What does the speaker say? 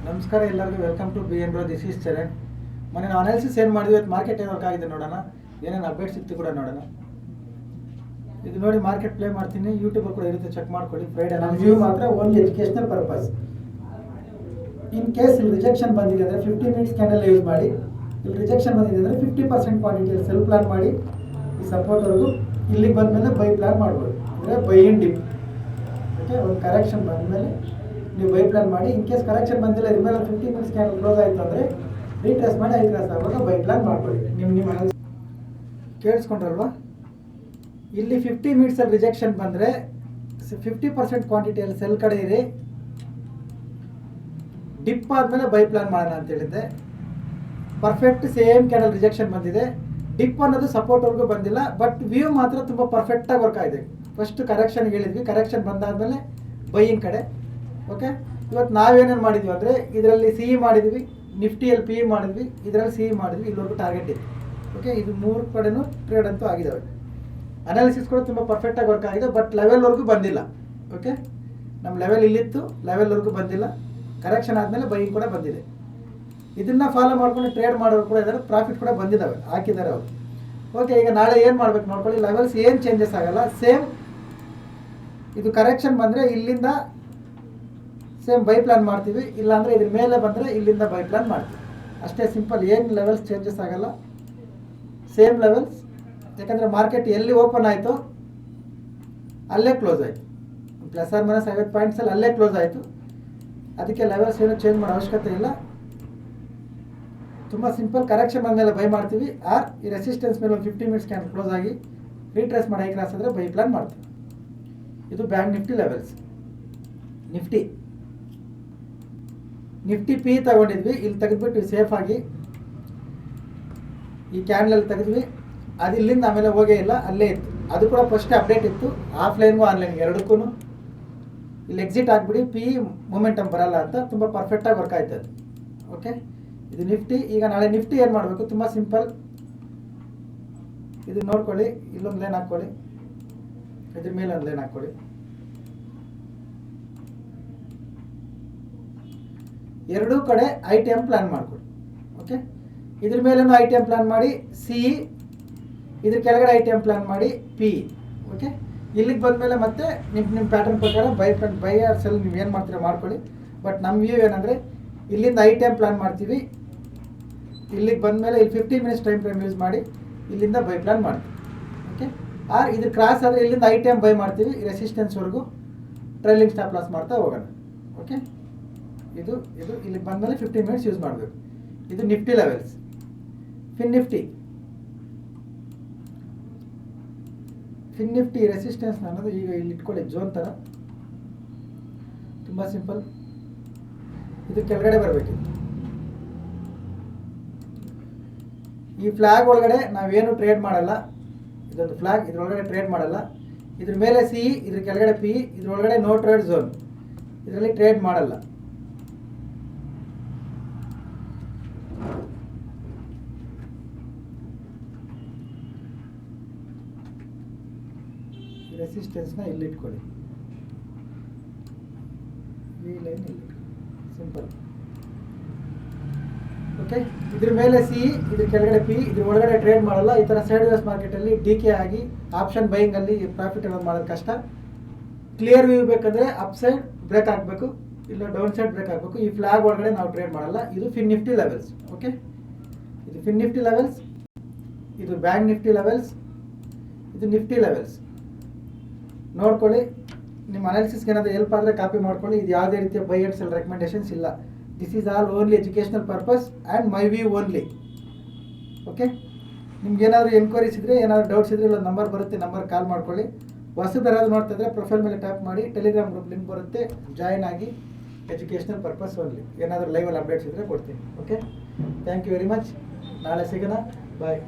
ನಮಸ್ಕಾರ ಎಲ್ಲರಿಗೂ welcome to B N bro this is Charan. ಮೊನ್ನೆ ನಾವು ಅನಾಲಿಸಿಸ್ ಏನು ಮಾಡಿದ್ವಿ, ಅದು ಮಾರ್ಕೆಟ್ ಏನು ವರ್ಕ್ ಆಗಿದೆ ನೋಡೋಣ, ಏನೇನು ಅಪ್ಡೇಟ್ ಸಿಕ್ತು ಕೂಡ ನೋಡೋಣ. ಇದು ನೋಡಿ ಮಾರ್ಕೆಟ್ ಪ್ಲೇ ಮಾಡ್ತೀನಿ, ಯೂಟ್ಯೂಬಲ್ಲಿ ಕೂಡ ಇರುತ್ತೆ, ಚೆಕ್ ಮಾಡ್ಕೊಳ್ಳಿ. ಫ್ರೈಡೆ ನಾನು ವ್ಯೂ ಮಾತ್ರ only educational purpose. In case ಇಲ್ಲಿ ರಿಜೆಕ್ಷನ್ ಬಂದಿದೆ ಅಂದರೆ 50 ಮಿನಿಟ್ಸ್ ಕ್ಯಾಂಡಲ್ ಯೂಸ್ ಮಾಡಿ. ಇಲ್ಲಿ ರಿಜೆಕ್ಷನ್ ಬಂದಿದೆ ಅಂದರೆ 50% ಕ್ವಾಂಟಿಟಿಯಲ್ಲಿ ಸೆಲ್ ಪ್ಲಾನ್ ಮಾಡಿ ಈ ಸಪೋರ್ಟ್ವರೆಗೂ ಇಲ್ಲಿಗೆ ಬಂದಮೇಲೆ ಬೈ ಪ್ಲಾನ್ ಮಾಡ್ಬೋದು, ಅಂದರೆ ಬೈ ಇನ್ ಡಿಪ್. ಓಕೆ, ಒಂದು ಕರೆಕ್ಷನ್ ಬಂದಮೇಲೆ ನೀವು ಬೈ ಪ್ಲಾನ್ ಮಾಡಿ. ಇನ್ ಕೇಸ್ ಕರೆಕ್ಷನ್ ಬಂದಿಲ್ಲ, ಇದ್ರ ಮೇಲೆ 50 ಮಿನಿಟ್ಸ್ ಕ್ಯಾಂಡಲ್ ಕ್ಲೋಸ್ ಆಯಿತು ಅಂದರೆ ರೀಟ್ರೇಸ್ ಮಾಡಿ ಐ ಕ್ರಾಸ್ ಆಗುವಾಗ ಬೈ ಪ್ಲಾನ್ ಮಾಡ್ಕೊಳ್ಳಿ. ನಿಮ್ಮ ಕೇಳಿಸ್ಕೊಂಡ್ರಲ್ವಾ? ಇಲ್ಲಿ 50 ಮಿನಿಟ್ಸಲ್ಲಿ ರಿಜೆಕ್ಷನ್ ಬಂದರೆ 50% ಕ್ವಾಂಟಿಟಿಯಲ್ಲಿ ಸೆಲ್ ಕಡೆ ಇರಿ, ಡಿಪ್ ಆದಮೇಲೆ ಬೈ ಪ್ಲಾನ್ ಮಾಡೋಣ ಅಂತ ಹೇಳಿದ್ದೆ. ಪರ್ಫೆಕ್ಟ್ ಸೇಮ್ ಕ್ಯಾಂಡಲ್ ರಿಜೆಕ್ಷನ್ ಬಂದಿದೆ, ಡಿಪ್ ಅನ್ನೋದು ಸಪೋರ್ಟ್ವರೆಗೂ ಬಂದಿಲ್ಲ, ಬಟ್ ವ್ಯೂ ಮಾತ್ರ ತುಂಬ ಪರ್ಫೆಕ್ಟಾಗಿ ವರ್ಕ್ ಆಗಿದೆ. ಫಸ್ಟ್ ಕರೆಕ್ಷನ್ ಹೇಳಿದ್ವಿ, ಕರೆಕ್ಷನ್ ಬಂದಾದಮೇಲೆ ಬೈಯಿಂಗ್ ಕಡೆ. ಓಕೆ, ಇವತ್ತು ನಾವೇನೇನು ಮಾಡಿದ್ವಿ ಅಂದರೆ ಇದರಲ್ಲಿ ಸಿ ಇ ಮಾಡಿದ್ವಿ, ನಿಫ್ಟಿಯಲ್ಲಿ ಪಿ ಇ ಮಾಡಿದ್ವಿ, ಇದರಲ್ಲಿ ಸಿ ಇ ಮಾಡಿದ್ವಿ, ಇಲ್ಲಿವರೆಗೂ ಟಾರ್ಗೆಟ್ ಇದೆ. ಓಕೆ, ಇದು 3 ಕಡೆನೂ ಟ್ರೇಡ್ ಅಂತೂ ಆಗಿದ್ದಾವೆ. ಅನಾಲಿಸಿಸ್ ಕೂಡ ತುಂಬ ಪರ್ಫೆಕ್ಟಾಗಿ ವರ್ಕ್ ಆಗಿದೆ, ಬಟ್ ಲೆವೆಲ್ವರೆಗೂ ಬಂದಿಲ್ಲ. ಓಕೆ, ನಮ್ಮ ಲೆವೆಲ್ ಇಲ್ಲಿತ್ತು, ಲೆವೆಲ್ವರೆಗೂ ಬಂದಿಲ್ಲ. ಕರೆಕ್ಷನ್ ಆದಮೇಲೆ ಬೈಯಿಂಗ್ ಕೂಡ ಬಂದಿದೆ. ಇದನ್ನು ಫಾಲೋ ಮಾಡ್ಕೊಂಡು ಟ್ರೇಡ್ ಮಾಡೋರು ಕೂಡ ಇದ್ದಾರೆ, ಪ್ರಾಫಿಟ್ ಕೂಡ ಬಂದಿದ್ದಾವೆ, ಹಾಕಿದ್ದಾರೆ ಅವರು. ಓಕೆ, ಈಗ ನಾಳೆ ಏನು ಮಾಡ್ಬೇಕು ನೋಡ್ಕೊಳ್ಳಿ. ಲೆವೆಲ್ಸ್ ಏನು ಚೇಂಜಸ್ ಆಗಲ್ಲ, ಸೇಮ್. ಇದು ಕರೆಕ್ಷನ್ ಬಂದರೆ ಇಲ್ಲಿಂದ ಸೇಮ್ ಬೈ ಪ್ಲಾನ್ ಮಾಡ್ತೀವಿ, ಇಲ್ಲಾಂದರೆ ಇದ್ರ ಮೇಲೆ ಬಂದರೆ ಇಲ್ಲಿಂದ ಬೈ ಪ್ಲಾನ್ ಮಾಡ್ತೀವಿ. ಅಷ್ಟೇ ಸಿಂಪಲ್, ಏನು ಲೆವೆಲ್ಸ್ ಚೇಂಜಸ್ ಆಗಲ್ಲ, ಸೇಮ್ ಲೆವೆಲ್ಸ್. ಯಾಕಂದರೆ ಮಾರ್ಕೆಟ್ ಎಲ್ಲಿ ಓಪನ್ ಆಯಿತು ಅಲ್ಲೇ ಕ್ಲೋಸ್ ಆಯಿತು, ಪ್ಲಸ್ ಆರ್ ಮೈನಸ್ 50 ಪಾಯಿಂಟ್ಸಲ್ಲಿ ಅಲ್ಲೇ ಕ್ಲೋಸ್ ಆಯಿತು. ಅದಕ್ಕೆ ಲೆವೆಲ್ಸ್ ಏನು ಚೇಂಜ್ ಮಾಡೋ ಅವಶ್ಯಕತೆ ಇಲ್ಲ. ತುಂಬ ಸಿಂಪಲ್, ಕರೆಕ್ಷನ್ ಬಂದಮೇಲೆ ಬೈ ಮಾಡ್ತೀವಿ, ಆರ್ ಈ ರೆಸಿಸ್ಟೆನ್ಸ್ ಮೇಲೆ ಒಂದು 50 ಮಿನಿಟ್ಸ್ ಕ್ಯಾಂಡಲ್ ಕ್ಲೋಸ್ ಆಗಿ ರೀಟ್ರೇಸ್ ಮಾಡಿ ಐ ಕ್ರಾಸ್ ಆದರೆ ಬೈ ಪ್ಲಾನ್ ಮಾಡ್ತೀವಿ. ಇದು Bank Nifty levels. Nifty PE ತಗೊಂಡಿದ್ವಿ, ಇಲ್ಲಿ ತೆಗೆದ್ಬಿಟ್ಟು ಸೇಫ್ ಆಗಿ ಈ ಕ್ಯಾಂಡಲಲ್ಲಿ ತೆಗೆದ್ವಿ. ಅದು ಇಲ್ಲಿಂದ ಆಮೇಲೆ ಹೋಗೇ ಇಲ್ಲ, ಅಲ್ಲೇ ಇತ್ತು. ಅದು ಕೂಡ ಫಸ್ಟ್ ಅಪ್ಡೇಟ್ ಇತ್ತು, ಆಫ್ಲೈನ್ಗೂ ಆನ್ಲೈನ್ಗೆ ಎರಡಕ್ಕೂ. ಇಲ್ಲಿ ಎಕ್ಸಿಟ್ ಆಗಿಬಿಡಿ, ಪಿ ಮೊಮೆಂಟಮ್ ಬರಲ್ಲ ಅಂತ ತುಂಬ ಪರ್ಫೆಕ್ಟಾಗಿ ವರ್ಕ್ ಆಯ್ತದೆ. ಓಕೆ, ಇದು ನಿಫ್ಟಿ. ಈಗ ನಾಳೆ ನಿಫ್ಟಿ ಏನು ಮಾಡಬೇಕು, ತುಂಬ ಸಿಂಪಲ್. ಇದು ನೋಡ್ಕೊಳ್ಳಿ, ಇಲ್ಲೊಂದು ಲೈನ್ ಹಾಕ್ಕೊಳ್ಳಿ, ಇದ್ರ ಮೇಲೆ ಒಂದು ಲೈನ್ ಹಾಕ್ಕೊಳ್ಳಿ. ಎರಡೂ ಕಡೆ ಐ ಟಿ ಎಮ್ ಪ್ಲಾನ್ ಮಾಡಿಕೊಡಿ. ಓಕೆ, ಇದ್ರ ಮೇಲೂ ಐ ಟಿ ಎಮ್ ಪ್ಲಾನ್ ಮಾಡಿ, ಸಿ ಇದ್ರ ಕೆಳಗಡೆ ಐ ಟಿ ಎಮ್ ಪ್ಲಾನ್ ಮಾಡಿ, ಪಿ. ಓಕೆ, ಇಲ್ಲಿಗೆ ಬಂದಮೇಲೆ ಮತ್ತೆ ನಿಮ್ಮ ಪ್ಯಾಟರ್ನ್ ಪ್ರಕಾರ ಬೈ ಆರ್ ಸೆಲ್ ನೀವು ಏನು ಮಾಡ್ತೀರಾ ಮಾಡ್ಕೊಳ್ಳಿ. ಬಟ್ ನಮ್ಮ ವ್ಯೂ ಏನಂದರೆ ಇಲ್ಲಿಂದ ಐ ಟಿ ಎಮ್ ಪ್ಲಾನ್ ಮಾಡ್ತೀವಿ, ಇಲ್ಲಿಗೆ ಬಂದಮೇಲೆ ಇಲ್ಲಿ 15 ಮಿನಿಟ್ಸ್ ಟೈಮ್ ಫ್ರೇಮ್ ಯೂಸ್ ಮಾಡಿ ಇಲ್ಲಿಂದ ಬೈ ಪ್ಲಾನ್ ಮಾಡ್ತೀವಿ. ಓಕೆ, ಆರ್ ಇದ್ರ ಕ್ರಾಸ್ ಆದರೆ ಇಲ್ಲಿಂದ ಐ ಟಿ ಎಮ್ ಬೈ ಮಾಡ್ತೀವಿ, ರೆಸಿಸ್ಟೆನ್ಸ್ವರೆಗೂ ಟ್ರೈಲಿಂಗ್ ಸ್ಟಾಪ್ ಲಾಸ್ ಮಾಡ್ತಾ ಹೋಗೋಣ. ಓಕೆ, ಇದು ಇಲ್ಲಿಗೆ ಬಂದಮೇಲೆ 15 ಮಿನಿಟ್ಸ್ ಯೂಸ್ ಮಾಡಬೇಕು. ಇದು Nifty levels. Fin Nifty resistance ಅನ್ನೋದು ಈಗ ಇಲ್ಲಿ ಇಟ್ಕೊಳ್ಳಿ, ಝೋನ್ ಥರ. ತುಂಬ ಸಿಂಪಲ್, ಇದು ಕೆಳಗಡೆ ಬರಬೇಕು. ಈ ಫ್ಲ್ಯಾಗ್ ಒಳಗಡೆ ನಾವೇನು ಟ್ರೇಡ್ ಮಾಡಲ್ಲ, ಇದೊಂದು ಫ್ಲ್ಯಾಗ್, ಇದ್ರೊಳಗಡೆ ಟ್ರೇಡ್ ಮಾಡಲ್ಲ. ಇದ್ರ ಮೇಲೆ ಸಿ, ಇದ್ರ ಕೆಳಗಡೆ ಪಿ, ಇದ್ರೊಳಗಡೆ ನೋ ಟ್ರೇಡ್ ಝೋನ್, ಇದರಲ್ಲಿ ಟ್ರೇಡ್ ಮಾಡಲ್ಲ. ರೆಸಿಸ್ಟೆನ್ಸ್ನ ಇಲ್ಲಿ ಇಟ್ಕೊಳ್ಳಿ, ಈ ಲೈನ್ ಇಲ್ಲಿ, ಸಿಂಪಲ್. ಓಕೆ, ಇದ್ರ ಮೇಲೆ ಸಿ, ಇದ್ರ ಕೆಳಗಡೆ ಪಿ, ಇದ್ರ ಒಳಗಡೆ ಟ್ರೇಡ್ ಮಾಡಲ್ಲ. ಈ ಥರ ಸೈಡ್ ವೇಸ್ ಮಾರ್ಕೆಟಲ್ಲಿ ಡಿ ಕೆ ಆಗಿ ಆಪ್ಷನ್ ಬೈಯಿಂಗಲ್ಲಿ ಪ್ರಾಫಿಟ್ ಅನ್ನೋದು ಮಾಡೋದು ಕಷ್ಟ. ಕ್ಲಿಯರ್ ವ್ಯೂ ಬೇಕಂದರೆ ಅಪ್ ಸೈಡ್ ಬ್ರೇಕ್ ಆಗಬೇಕು, ಇಲ್ಲ ಡೌನ್ ಸೈಡ್ ಬ್ರೇಕ್ ಆಗಬೇಕು. ಈ ಫ್ಲಾಗ್ ಒಳಗಡೆ ನಾವು ಟ್ರೇಡ್ ಮಾಡಲ್ಲ. ಇದು ಫಿನ್ ನಿಫ್ಟಿ ಲೆವೆಲ್ಸ್. ಓಕೆ, ಇದು ಫಿನ್ ನಿಫ್ಟಿ ಲೆವೆಲ್ಸ್, ಇದು ಬ್ಯಾಂಕ್ ನಿಫ್ಟಿ ಲೆವೆಲ್ಸ್, ಇದು ನಿಫ್ಟಿ ಲೆವೆಲ್ಸ್. ನೋಡ್ಕೊಳ್ಳಿ, ನಿಮ್ಮ ಅನಾಲಿಸಿಸ್ಗೆ ಏನಾದರೂ ಹೆಲ್ಪ್ ಆದರೆ ಕಾಪಿ ಮಾಡ್ಕೊಳ್ಳಿ. ಇದು ಯಾವುದೇ ರೀತಿಯ ಬೈ ಆ್ಯಂಡ್ ಸೆಲ್ ರೆಕಮೆಂಡೇಷನ್ಸ್ ಇಲ್ಲ. This is all only educational purpose and my view only. Okay, ನಿಮ್ಗೆ ಏನಾದರೂ ಎನ್ಕ್ವೈರೀಸ್ ಇದ್ದರೆ, ಏನಾದರೂ ಡೌಟ್ಸ್ ಇದ್ದರೆ ಇಲ್ಲ ನಂಬರ್ ಬರುತ್ತೆ, ನಂಬರ್ ಕಾಲ್ ಮಾಡ್ಕೊಳ್ಳಿ. ಹೊಸದಾರಾದ್ರು ನೋಡ್ತಾ ಇದ್ದರೆ ಪ್ರೊಫೈಲ್ ಮೇಲೆ ಟ್ಯಾಪ್ ಮಾಡಿ, ಟೆಲಿಗ್ರಾಮ್ ಗ್ರೂಪ್ ಲಿಂಕ್ ಬರುತ್ತೆ, ಜಾಯ್ನ್ ಆಗಿ. Educational purpose only. ಏನಾದರೂ ಲೈವಲ್ಲಿ ಅಪ್ಡೇಟ್ಸ್ ಇದ್ದರೆ ಕೊಡ್ತೀನಿ. Okay, thank you very much. ನಾಳೆ ಸಿಗೋಣ, ಬಾಯ್.